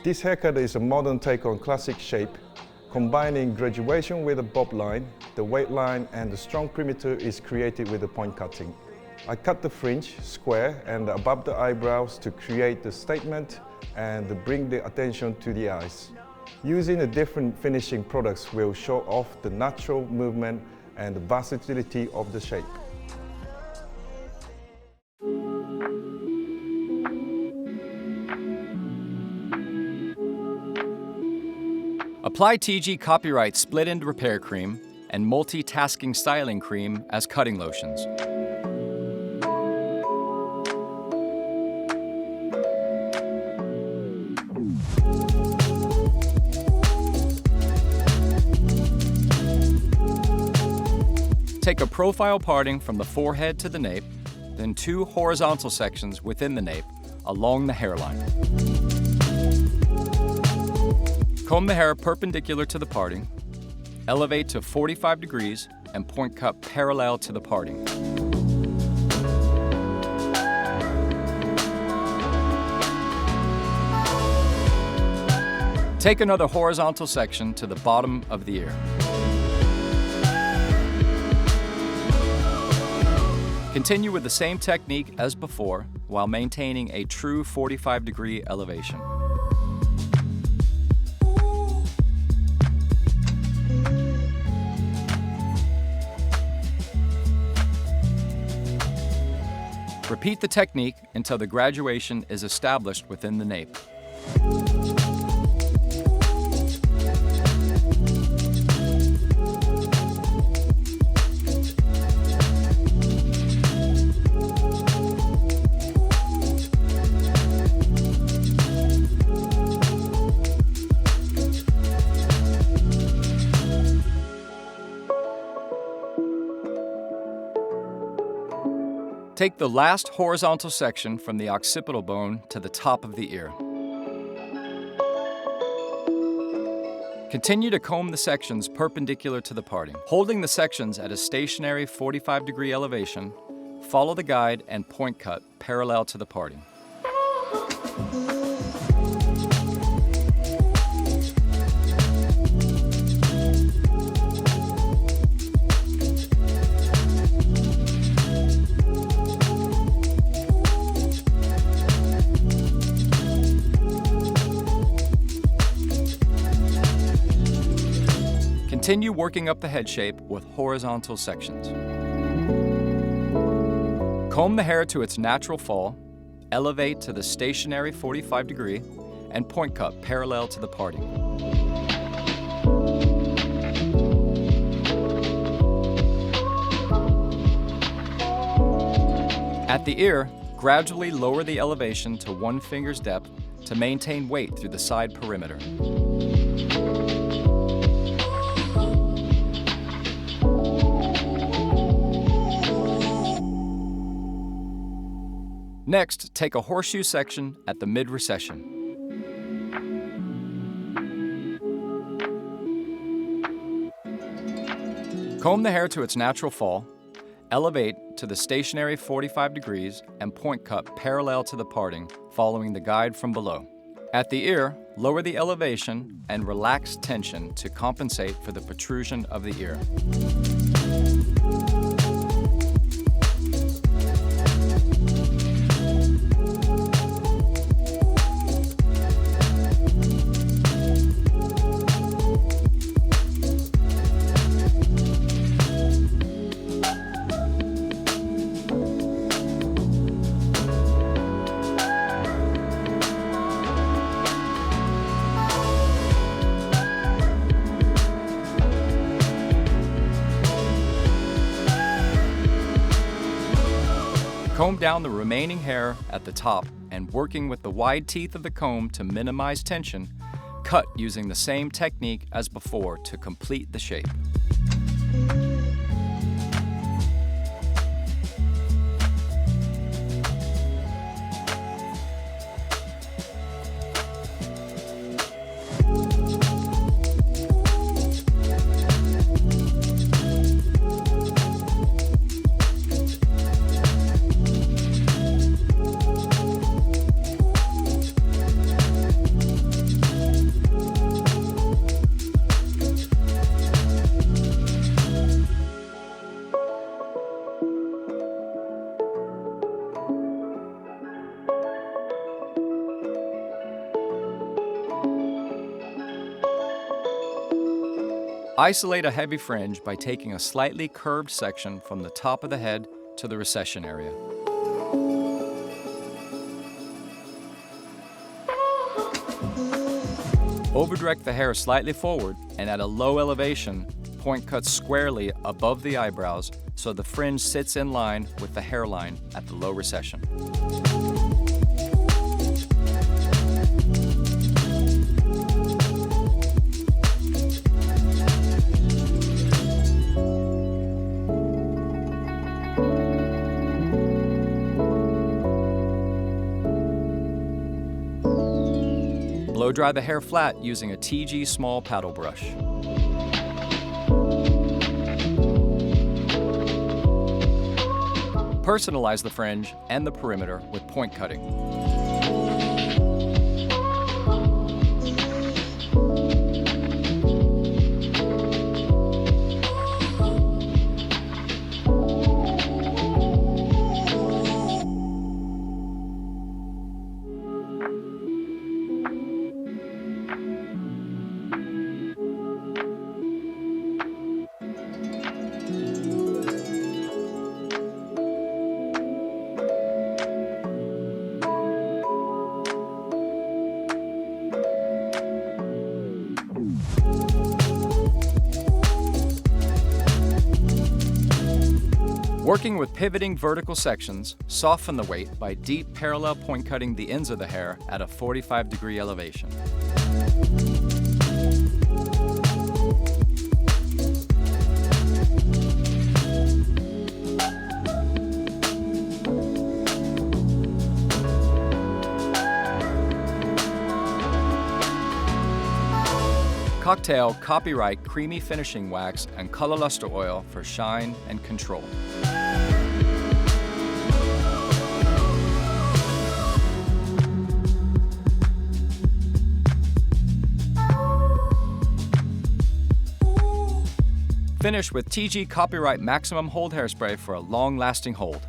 This haircut is a modern take on classic shape, combining graduation with a bob line. The weight line and the strong perimeter is created with the point cutting. I cut the fringe square and above the eyebrows to create the statement and bring the attention to the eyes. Using the different finishing products will show off the natural movement and the versatility of the shape. Apply TIGI Copyright Split End Repair Cream and Multitasking Styling Cream as cutting lotions. Take a profile parting from the forehead to the nape, then 2 horizontal sections within the nape along the hairline. Comb the hair perpendicular to the parting, elevate to 45 degrees, and point cut parallel to the parting. Take another horizontal section to the bottom of the ear. Continue with the same technique as before while maintaining a true 45-degree elevation. Repeat the technique until the graduation is established within the nape. Take the last horizontal section from the occipital bone to the top of the ear. Continue to comb the sections perpendicular to the parting. Holding the sections at a stationary 45-degree elevation, follow the guide and point cut parallel to the parting. Continue working up the head shape with horizontal sections. Comb the hair to its natural fall, elevate to the stationary 45-degree, and point cut parallel to the parting. At the ear, gradually lower the elevation to 1 finger's depth to maintain weight through the side perimeter. Next, take a horseshoe section at the mid-recession. Comb the hair to its natural fall, elevate to the stationary 45 degrees, and point cut parallel to the parting, following the guide from below. At the ear, lower the elevation and relax tension to compensate for the protrusion of the ear. Comb down the remaining hair at the top and working with the wide teeth of the comb to minimize tension, cut using the same technique as before to complete the shape. Isolate a heavy fringe by taking a slightly curved section from the top of the head to the recession area. Overdirect the hair slightly forward and at a low elevation, point cut squarely above the eyebrows so the fringe sits in line with the hairline at the low recession. Blow dry the hair flat using a TIGI small paddle brush. Personalize the fringe and the perimeter with point cutting. Working with pivoting vertical sections, soften the weight by deep parallel point cutting the ends of the hair at a 45-degree elevation. Cocktail Copyright Creamy Finishing Wax and Color Luster Oil for shine and control. Finish with TIGI Copyright Maximum Hold Hairspray for a long-lasting hold.